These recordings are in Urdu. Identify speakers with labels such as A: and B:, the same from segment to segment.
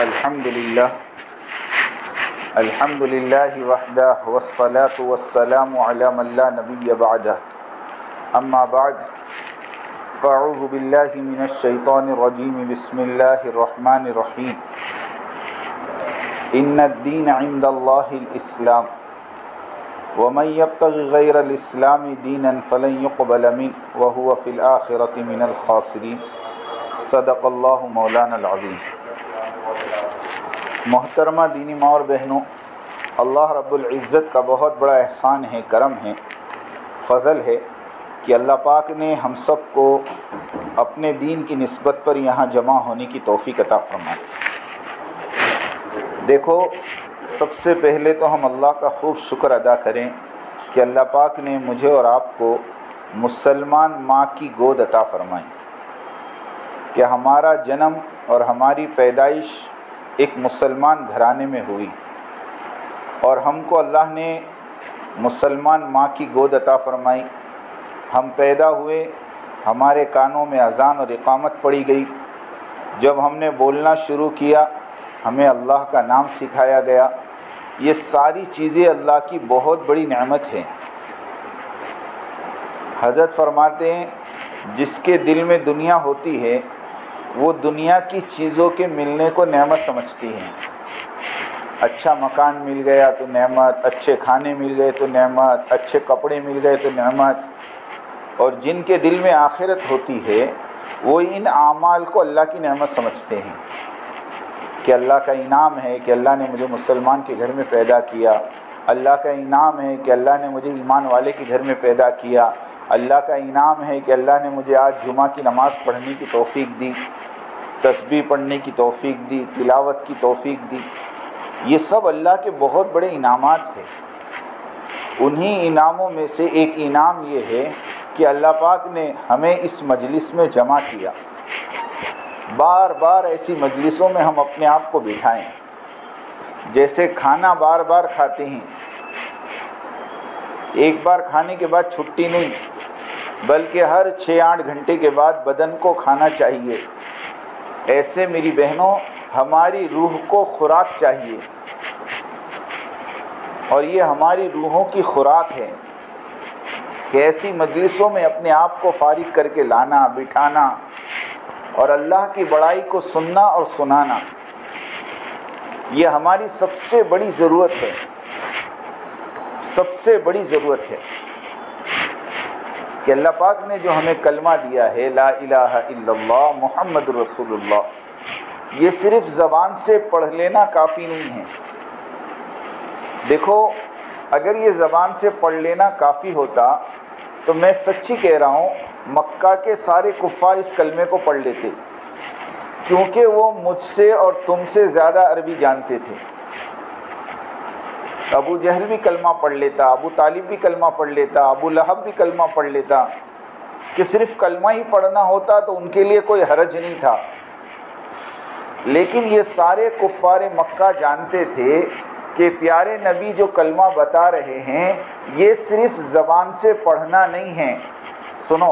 A: الحمد للہ وحدہ والصلاة والسلام علی من لا نبی بعدہ اما بعد فاعوذ باللہ من الشیطان الرجیم بسم اللہ الرحمن الرحیم ان الدین عند اللہ الاسلام ومن يبتغ غیر الاسلام دینا فلن يقبل منه وهو في الآخرة من الخاسرین صدق اللہ مولانا العظیم۔ محترمہ دینی ماں اور بہنوں، اللہ رب العزت کا بہت بڑا احسان ہے، کرم ہے، فضل ہے کہ اللہ پاک نے ہم سب کو اپنے دین کی نسبت پر یہاں جمع ہونے کی توفیق عطا فرمائی۔ دیکھو، سب سے پہلے تو ہم اللہ کا خوب شکر ادا کریں کہ اللہ پاک نے مجھے اور آپ کو مسلمان ماں کی گود عطا فرمائی، کہ ہمارا جنم اور ہماری پیدائش ایک مسلمان گھرانے میں ہوئی، اور ہم کو اللہ نے مسلمان ماں کی گود عطا فرمائی۔ ہم پیدا ہوئے، ہمارے کانوں میں اذان اور اقامت پڑی گئی۔ جب ہم نے بولنا شروع کیا، ہمیں اللہ کا نام سکھایا گیا۔ یہ ساری چیزیں اللہ کی بہت بڑی نعمت ہے۔ حضرت فرماتے ہیں، جس کے دل میں دنیا ہوتی ہے وہ دنیا کی چیزوں کے ملنے کو نعمت سمجھتی ہیں۔ اچھا مکان مل گیا تو نعمت، اچھے کھانے مل گئے تو نعمت، اچھے کپڑے مل گئے تو نعمت۔ اور جن کے دل میں آخرت ہوتی ہے وہ ان اعمال کو اللہ کی نعمت سمجھتے ہیں، کہ اللہ کا انعام ہے کہ اللہ نے مجھے مسلمان کے گھر میں پیدا کیا، اللہ کا انعام ہے کہ اللہ نے مجھے ایمان والے کے گھر میں پیدا کیا، اللہ کا انعام ہے کہ اللہ نے مجھے آج جمعہ کی نماز پڑھنے کی توفیق دی، تسبیح پڑھنے کی توفیق دی، تلاوت کی توفیق دی۔ یہ سب اللہ کے بہت بڑے انعامات ہیں۔ انہی انعاموں میں سے ایک انعام یہ ہے کہ اللہ پاک نے ہمیں اس مجلس میں جمع کیا۔ بار بار ایسی مجلسوں میں ہم اپنے آپ کو بٹھائیں، جیسے کھانا بار بار کھاتے ہیں، ایک بار کھانے کے بعد چھٹی نہیں، بلکہ ہر 6-8 گھنٹے کے بعد بدن کو کھانا چاہیے۔ ایسے میری بہنوں، ہماری روح کو خوراک چاہیے، اور یہ ہماری روحوں کی خوراک ہے کہ ایسی مجلسوں میں اپنے آپ کو فارغ کر کے لانا، بٹھانا اور اللہ کی بڑائی کو سننا اور سنانا، یہ ہماری سب سے بڑی ضرورت ہے، سب سے بڑی ضرورت ہے کہ اللہ پاک نے جو ہمیں کلمہ دیا ہے، لا الہ الا اللہ محمد رسول اللہ، یہ صرف زبان سے پڑھ لینا کافی نہیں ہے۔ دیکھو، اگر یہ زبان سے پڑھ لینا کافی ہوتا تو میں سچی کہہ رہا ہوں، مکہ کے سارے کفار اس کلمے کو پڑھ لیتے، کیونکہ وہ مجھ سے اور تم سے زیادہ عربی جانتے تھے۔ ابو جہل بھی کلمہ پڑھ لیتا، ابو طالب بھی کلمہ پڑھ لیتا، ابو لہب بھی کلمہ پڑھ لیتا، کہ صرف کلمہ ہی پڑھنا ہوتا تو ان کے لیے کوئی حرج نہیں تھا۔ لیکن یہ سارے کفار مکہ جانتے تھے کہ پیارے نبی جو کلمہ بتا رہے ہیں یہ صرف زبان سے پڑھنا نہیں ہے، سنو،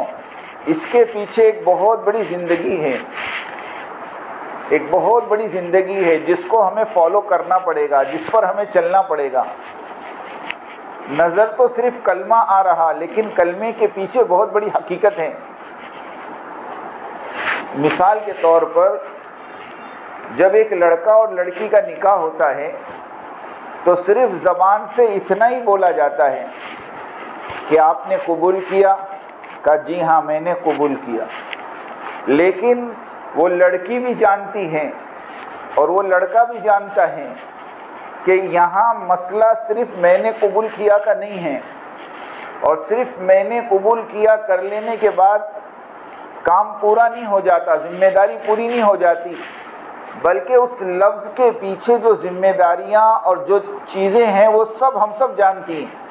A: اس کے پیچھے ایک بہت بڑی زندگی ہے، ایک بہت بڑی زندگی ہے جس کو ہمیں فالو کرنا پڑے گا، جس پر ہمیں چلنا پڑے گا۔ نظر تو صرف کلمہ آ رہا، لیکن کلمے کے پیچھے بہت بڑی حقیقت ہے۔ مثال کے طور پر، جب ایک لڑکا اور لڑکی کا نکاح ہوتا ہے تو صرف زبان سے اتنا ہی بولا جاتا ہے کہ آپ نے قبول کیا، کہا جی ہاں میں نے قبول کیا، لیکن وہ لڑکی بھی جانتی ہے اور وہ لڑکا بھی جانتا ہے کہ یہاں مسئلہ صرف میں نے قبول کیا کا نہیں ہے، اور صرف میں نے قبول کیا کر لینے کے بعد کام پورا نہیں ہو جاتا، ذمہ داری پوری نہیں ہو جاتی، بلکہ اس لفظ کے پیچھے جو ذمہ داریاں اور جو چیزیں ہیں وہ سب ہم سب جانتی ہیں،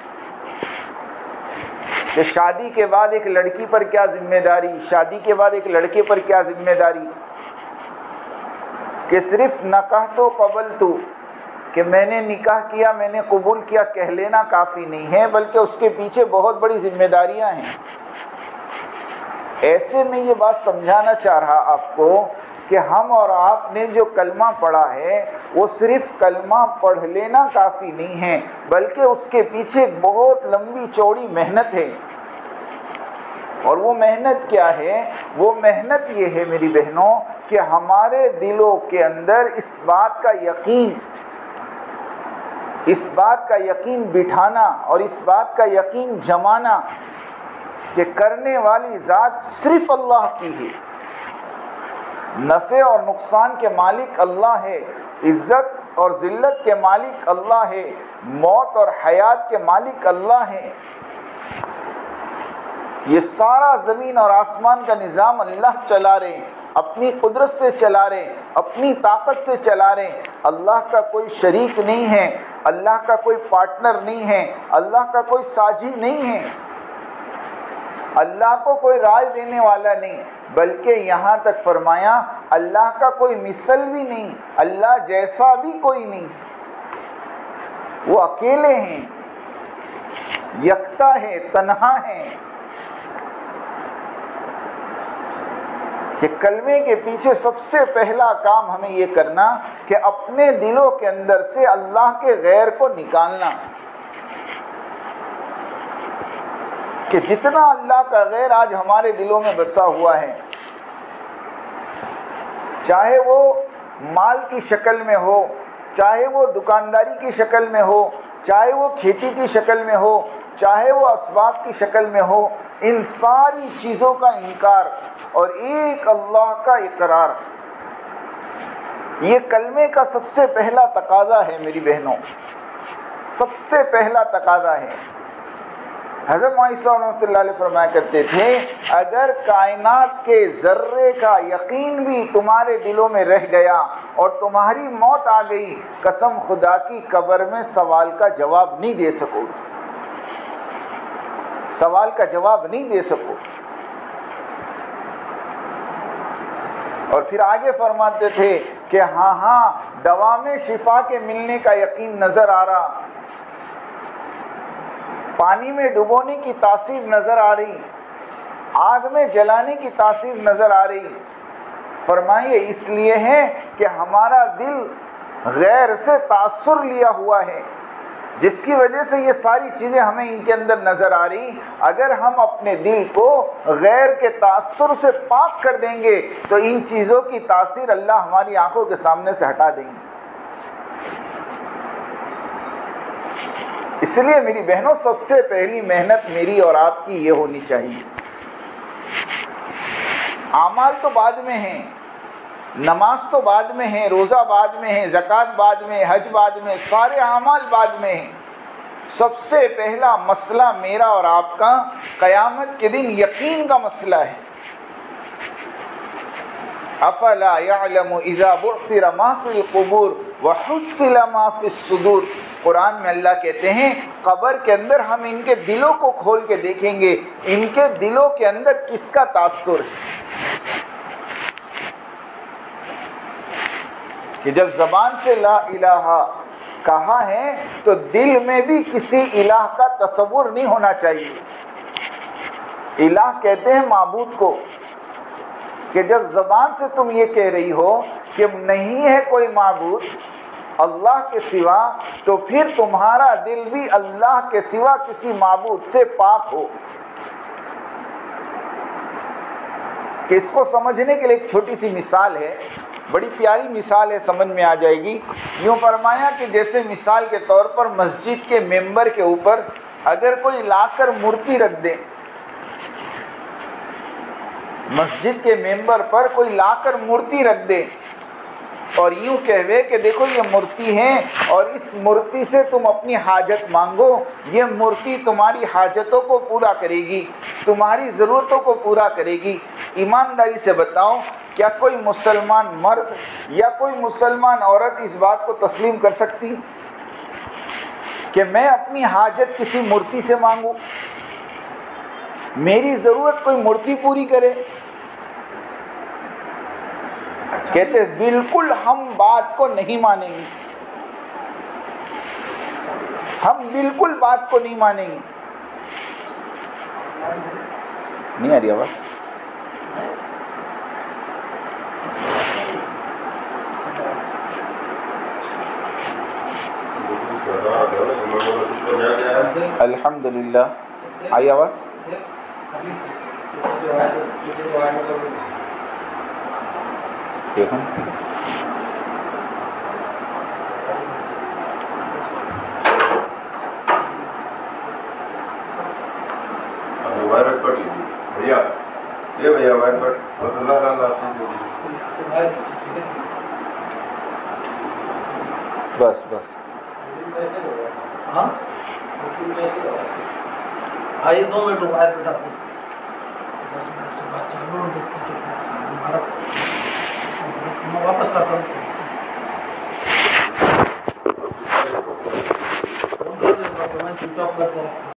A: کہ شادی کے بعد ایک لڑکی پر کیا ذمہ داری، شادی کے بعد ایک لڑکے پر کیا ذمہ داری، کہ صرف نکحت قبلت، کہ میں نے نکاح کیا، میں نے قبول کیا کہہ لینا کافی نہیں ہے، بلکہ اس کے پیچھے بہت بڑی ذمہ داریاں ہیں۔ ایسے میں یہ بات سمجھانا چاہ رہا آپ کو کہ ہم اور آپ نے جو کلمہ پڑھا ہے وہ صرف کلمہ پڑھ لینا کافی نہیں ہے، بلکہ اس کے پیچھے ایک بہت لمبی چوڑی محنت ہے۔ اور وہ محنت کیا ہے؟ وہ محنت یہ ہے میری بہنوں کہ ہمارے دلوں کے اندر اس بات کا یقین بٹھانا اور اس بات کا یقین جمانا کہ کرنے والی ذات صرف اللہ کی ہے، نفع اور نقصان کے مالک اللہ ہے، عزت اور ذلت کے مالک اللہ ہے، موت اور حیات کے مالک اللہ ہے۔ یہ سارا زمین اور آسمان کا نظام اللہ چلا رہے ہیں، اپنی قدرت سے چلا رہے ہیں، اپنی طاقت سے چلا رہے ہیں۔ اللہ کا کوئی شریک نہیں ہے، اللہ کا کوئی پارٹنر نہیں ہے، اللہ کا کوئی ساجی نہیں ہے، اللہ کو کوئی رائے دینے والا نہیں، بلکہ یہاں تک فرمایا اللہ کا کوئی مثل بھی نہیں، اللہ جیسا بھی کوئی نہیں، وہ اکیلے ہیں، یکتا ہے، تنہا ہے۔ کہ کلمے کے پیچھے سب سے پہلا کام ہمیں یہ کرنا کہ اپنے دلوں کے اندر سے اللہ کے غیر کو نکالنا، کہ جتنا اللہ کا غیر آج ہمارے دلوں میں بسا ہوا ہے، چاہے وہ مال کی شکل میں ہو، چاہے وہ دکانداری کی شکل میں ہو، چاہے وہ کھیتی کی شکل میں ہو، چاہے وہ اسباب کی شکل میں ہو، ان ساری چیزوں کا انکار اور ایک اللہ کا اقرار، یہ کلمے کا سب سے پہلا تقاضا ہے میری بہنوں، سب سے پہلا تقاضا ہے۔ حضرت معیسیٰ رحمۃ اللہ علیہ فرمایا کرتے تھے اگر کائنات کے ذرے کا یقین بھی تمہارے دلوں میں رہ گیا اور تمہاری موت آ گئی، قسم خدا کی قبر میں سوال کا جواب نہیں دے سکو گے، سوال کا جواب نہیں دے سکو۔ اور پھر آگے فرماتے تھے کہ ہاں دوا میں شفا کے ملنے کا یقین نظر آ رہا، پانی میں ڈبونے کی تاثیر نظر آ رہی، آگ میں جلانے کی تاثیر نظر آ رہی۔ فرمائیے اس لیے ہے کہ ہمارا دل غیر سے تاثر لیا ہوا ہے، جس کی وجہ سے یہ ساری چیزیں ہمیں ان کے اندر نظر آ رہی۔ اگر ہم اپنے دل کو غیر کے تاثر سے پاک کر دیں گے تو ان چیزوں کی تاثیر اللہ ہماری آنکھوں کے سامنے سے ہٹا دیں گے۔ اس لیے میری بہنوں سب سے پہلی محنت میری اور آپ کی یہ ہونی چاہیے۔ اعمال تو بعد میں ہیں، نماز تو بعد میں ہے، روزہ بعد میں ہے، زکوٰۃ بعد میں، حج بعد میں، سارے اعمال بعد میں ہیں۔ سب سے پہلا مسئلہ میرا اور آپ کا قیامت کے دن یقین کا مسئلہ ہے۔ افلا يعلم اذا بعثر ما في القبور وحصل ما في الصدور، قرآن میں اللہ کہتے ہیں قبر کے اندر ہم ان کے دلوں کو کھول کے دیکھیں گے، ان کے دلوں کے اندر کس کا تاثر ہے۔ کہ جب زبان سے لا الہ کہا ہے تو دل میں بھی کسی الہ کا تصور نہیں ہونا چاہیے۔ الہ کہتے ہیں معبود کو، کہ جب زبان سے تم یہ کہہ رہی ہو کہ نہیں ہے کوئی معبود اللہ کے سوا، تو پھر تمہارا دل بھی اللہ کے سوا کسی معبود سے پاک ہو۔ کہ اس کو سمجھنے کے لیے ایک چھوٹی سی مثال ہے، بڑی پیاری مثال ہے، سمجھ میں آ جائے گی۔ یوں فرمایا کہ جیسے مثال کے طور پر مسجد کے ممبر کے اوپر اگر کوئی لا کر مورتی رکھ دے، مسجد کے ممبر پر کوئی لا کر مورتی رکھ دے اور یوں کہوے کہ دیکھو یہ مورتی ہے اور اس مورتی سے تم اپنی حاجت مانگو، یہ مورتی تمہاری حاجتوں کو پورا کرے گی، تمہاری ضرورتوں کو پورا کرے گی۔ ایمانداری سے بتاؤ کیا کوئی مسلمان مرد یا کوئی مسلمان عورت اس بات کو تسلیم کر سکتی کہ میں اپنی حاجت کسی مورتی سے مانگوں، میری ضرورت کوئی مورتی پوری کرے؟ کہتے بالکل ہم بات کو نہیں مانیں گے، ہم بالکل بات کو نہیں مانیں گے۔ نہیں آ رہی آواز؟ الحمدللہ. آئی آواز؟ دیکھیں
B: وائرس کٹ بھیا، یہ بھیا وائرس کٹ.
A: بس بس.
C: ہاں آئیے 2 منٹ وائر بیٹھا 10 منٹ سے بات چالو ہوں دیکھ کے میں واپس کرتا ہوں. سوئچ آف کرتا ہوں.